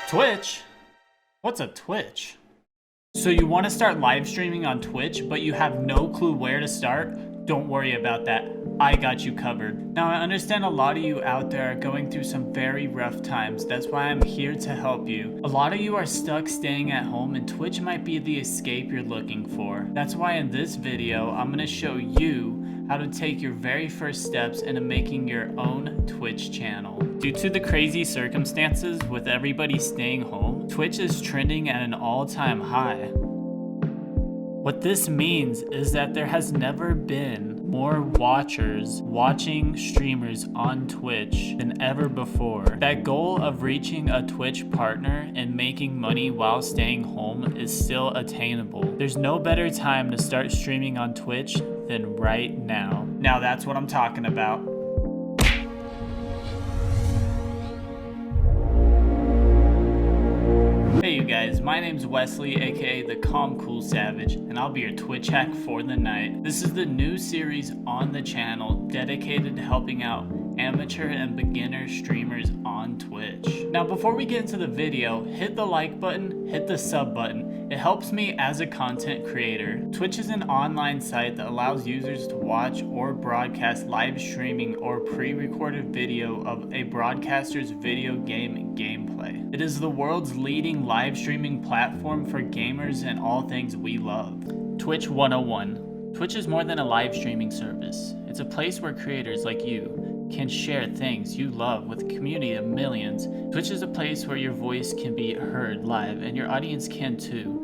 Twitch? What's a Twitch? So you want to start live streaming on Twitch, but you have no clue where to start? Don't worry about that. I got you covered. Now, I understand a lot of you out there are going through some very rough times. That's why I'm here to help you. A lot of you are stuck staying at home, and Twitch might be the escape you're looking for. That's why in this video, I'm going to show you how to take your very first steps into making your own Twitch channel. Due to the crazy circumstances with everybody staying home, Twitch is trending at an all-time high. What this means is that there has never been more watchers watching streamers on Twitch than ever before. That goal of reaching a Twitch partner and making money while staying home is still attainable. There's no better time to start streaming on Twitch than right now. Now that's what I'm talking about. Hey you guys, my name's Wesley, aka the CalmCoolSavage, and I'll be your Twitch hack for the night. This is the new series on the channel dedicated to helping out amateur and beginner streamers on Twitch. Now before we get into the video, hit the like button, hit the sub button. It helps me as a content creator. Twitch is an online site that allows users to watch or broadcast live streaming or pre-recorded video of a broadcaster's video game gameplay. It is the world's leading live streaming platform for gamers and all things we love. Twitch 101. Twitch is more than a live streaming service. It's a place where creators like you can share things you love with a community of millions. Twitch is a place where your voice can be heard live and your audience can too.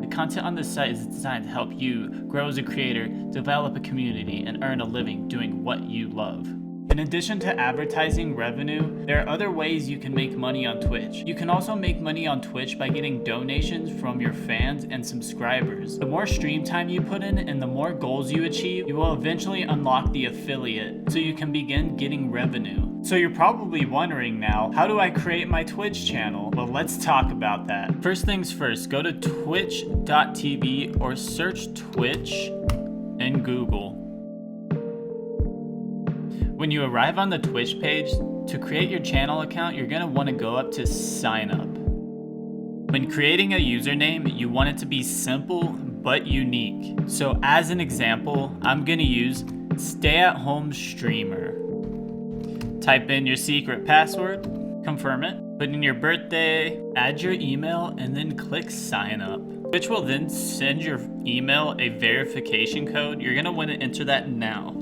The content on this site is designed to help you grow as a creator, develop a community, and earn a living doing what you love. In addition to advertising revenue, there are other ways you can make money on Twitch. You can also make money on Twitch by getting donations from your fans and subscribers. The more stream time you put in and the more goals you achieve, you will eventually unlock the affiliate, so you can begin getting revenue. So you're probably wondering now, how do I create my Twitch channel? Well, let's talk about that. First things first, go to twitch.tv or search Twitch in Google. When you arrive on the Twitch page, to create your channel account, you're going to want to go up to sign up. When creating a username, you want it to be simple but unique. So as an example, I'm going to use stay-at-home streamer. Type in your secret password, confirm it, put in your birthday, add your email, and then click sign up. Twitch will then send your email a verification code. You're going to want to enter that now.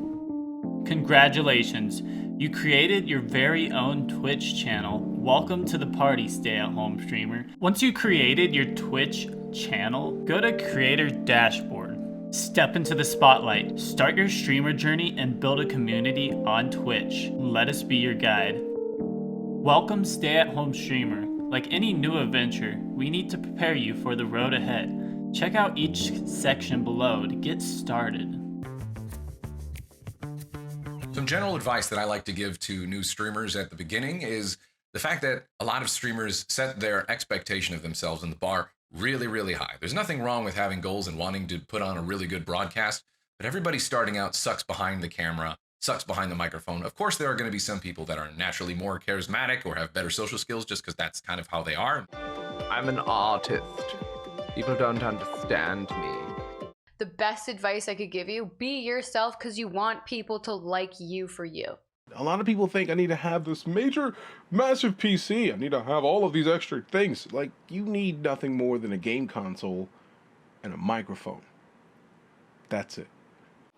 Congratulations, you created your very own Twitch channel. Welcome to the party, stay-at-home streamer. Once you created your Twitch channel, go to Creator Dashboard. Step into the spotlight, start your streamer journey, and build a community on Twitch. Let us be your guide. Welcome, stay-at-home streamer. Like any new adventure, we need to prepare you for the road ahead. Check out each section below to get started. Some general advice that I like to give to new streamers at the beginning is the fact that a lot of streamers set their expectation of themselves and the bar really, really high. There's nothing wrong with having goals and wanting to put on a really good broadcast, but everybody starting out sucks behind the camera, sucks behind the microphone. Of course, there are going to be some people that are naturally more charismatic or have better social skills just because that's kind of how they are. I'm an artist. People don't understand me. The best advice I could give you, be yourself because you want people to like you for you. A lot of people think I need to have this massive PC. I need to have all of these extra things. Like, you need nothing more than a game console and a microphone. That's it.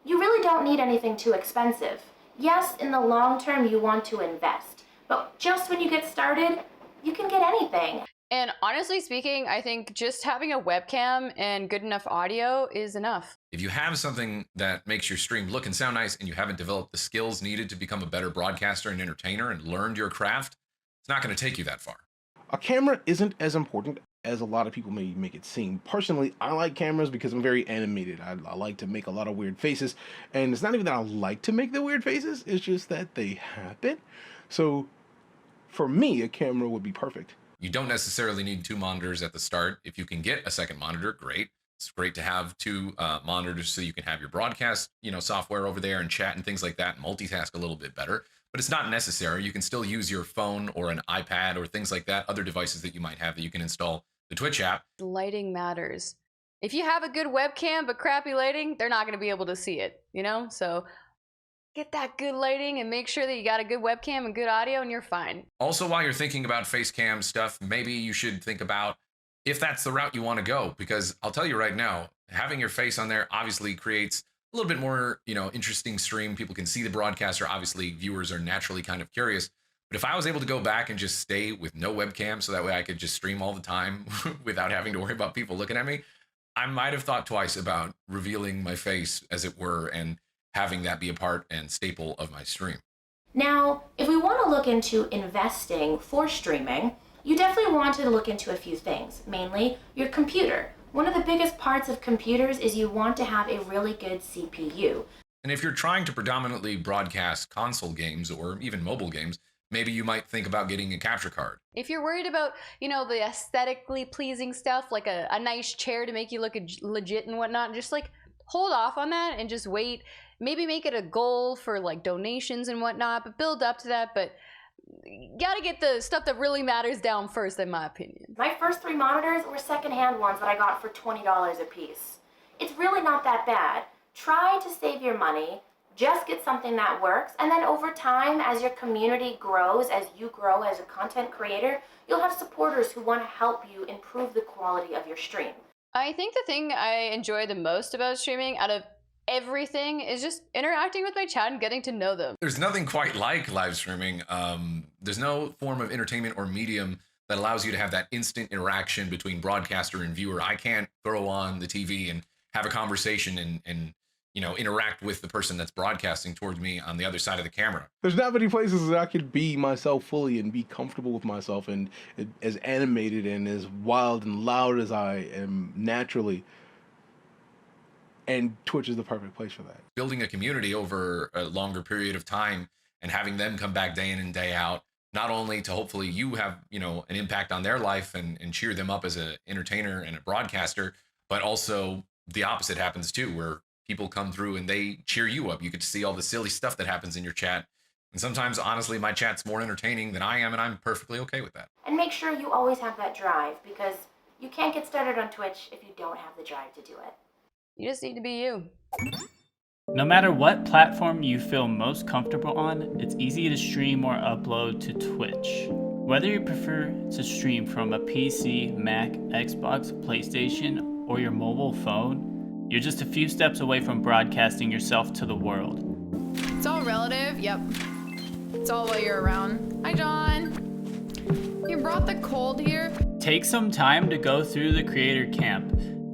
You really don't need anything too expensive. Yes, in the long term you want to invest, but just when you get started, you can get anything. And honestly speaking, I think just having a webcam and good enough audio is enough. If you have something that makes your stream look and sound nice and you haven't developed the skills needed to become a better broadcaster and entertainer and learned your craft, it's not going to take you that far. A camera isn't as important as a lot of people may make it seem. Personally, I like cameras because I'm very animated. I like to make a lot of weird faces. And it's not even that I like to make the weird faces, it's just that they happen. So for me, a camera would be perfect. You don't necessarily need two monitors at the start. If you can get a second monitor, great. It's great to have two monitors so you can have your broadcast, software over there and chat and things like that, and multitask a little bit better. but it's not necessary. You can still use your phone or an iPad or things like that, other devices that you might have that you can install the Twitch app. Lighting matters. If you have a good webcam but crappy lighting, they're not going to be able to see it, you know? So get that good lighting and make sure that you got a good webcam and good audio and you're fine. Also, while you're thinking about face cam stuff, maybe you should think about if that's the route you want to go, because I'll tell you right now, having your face on there obviously creates a little bit more, interesting stream. People can see the broadcaster. Obviously, viewers are naturally kind of curious. But if I was able to go back and just stay with no webcam so that way I could just stream all the time without having to worry about people looking at me, I might have thought twice about revealing my face, as it were, and having that be a part and staple of my stream. Now, if we want to look into investing for streaming, you definitely want to look into a few things, mainly your computer. One of the biggest parts of computers is you want to have a really good CPU. And if you're trying to predominantly broadcast console games or even mobile games, maybe you might think about getting a capture card. If you're worried about, the aesthetically pleasing stuff, like a nice chair to make you look legit and whatnot, just like hold off on that and just wait. Maybe make it a goal for like donations and whatnot, but build up to that. But you gotta get the stuff that really matters down first, in my opinion. My first 3 monitors were secondhand ones that I got for $20 a piece. It's really not that bad. Try to save your money, just get something that works, and then over time, as your community grows, as you grow as a content creator, you'll have supporters who want to help you improve the quality of your stream. I think the thing I enjoy the most about streaming out of everything is just interacting with my chat and getting to know them. There's nothing quite like live streaming. There's no form of entertainment or medium that allows you to have that instant interaction between broadcaster and viewer. I can't throw on the TV and have a conversation and interact with the person that's broadcasting towards me on the other side of the camera. There's not many places that I could be myself fully and be comfortable with myself and as animated and as wild and loud as I am naturally. And Twitch is the perfect place for that. Building a community over a longer period of time and having them come back day in and day out, not only to hopefully you have, an impact on their life and cheer them up as an entertainer and a broadcaster, but also the opposite happens too, where people come through and they cheer you up. You get to see all the silly stuff that happens in your chat. And sometimes, honestly, my chat's more entertaining than I am, and I'm perfectly okay with that. And make sure you always have that drive, because you can't get started on Twitch if you don't have the drive to do it. You just need to be you. No matter what platform you feel most comfortable on, it's easy to stream or upload to Twitch. Whether you prefer to stream from a PC, Mac, Xbox, PlayStation, or your mobile phone, you're just a few steps away from broadcasting yourself to the world. It's all relative, yep. It's all while you're around. Hi, John. You brought the cold here? Take some time to go through the creator camp.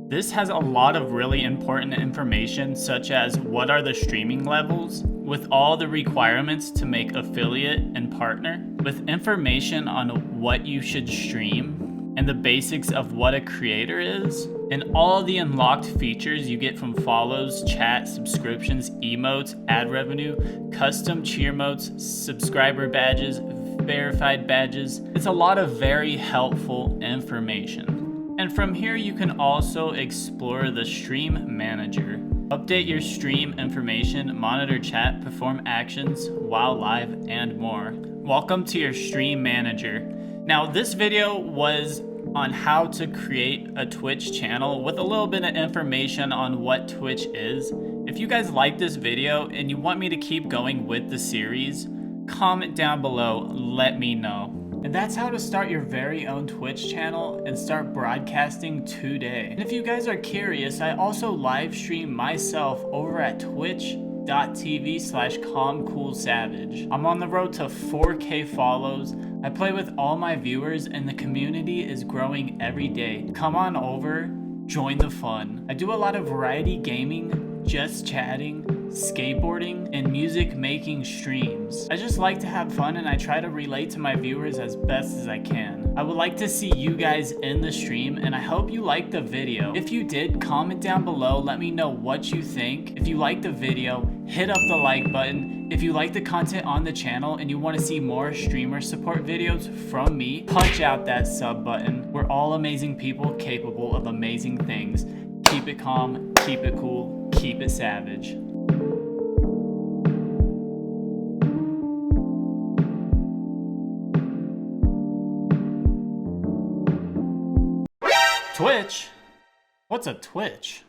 This has a lot of really important information, such as what are the streaming levels, with all the requirements to make affiliate and partner, with information on what you should stream, and the basics of what a creator is, and all the unlocked features you get from follows, chat, subscriptions, emotes, ad revenue, custom cheer modes, subscriber badges, verified badges. It's a lot of very helpful information. And from here you can also explore the stream manager. Update your stream information, monitor chat, perform actions while live, and more. Welcome to your stream manager. Now this video was on how to create a Twitch channel with a little bit of information on what Twitch is. If you guys like this video and you want me to keep going with the series, comment down below, let me know. And that's how to start your very own Twitch channel and start broadcasting today. And if you guys are curious, I also live stream myself over at twitch.tv/CalmCoolSavage. I'm on the road to 4K follows. I play with all my viewers and the community is growing every day. Come on over, join the fun. I do a lot of variety gaming, just chatting, skateboarding, and music making streams. I just like to have fun and I try to relate to my viewers as best as I can. I would like to see you guys in the stream and I hope you liked the video. If you did, comment down below, let me know what you think. If you liked the video, hit up the like button. If you like the content on the channel and you want to see more streamer support videos from me, punch out that sub button. We're all amazing people capable of amazing things. Keep it calm, keep it cool, keep it savage. Twitch? What's a Twitch?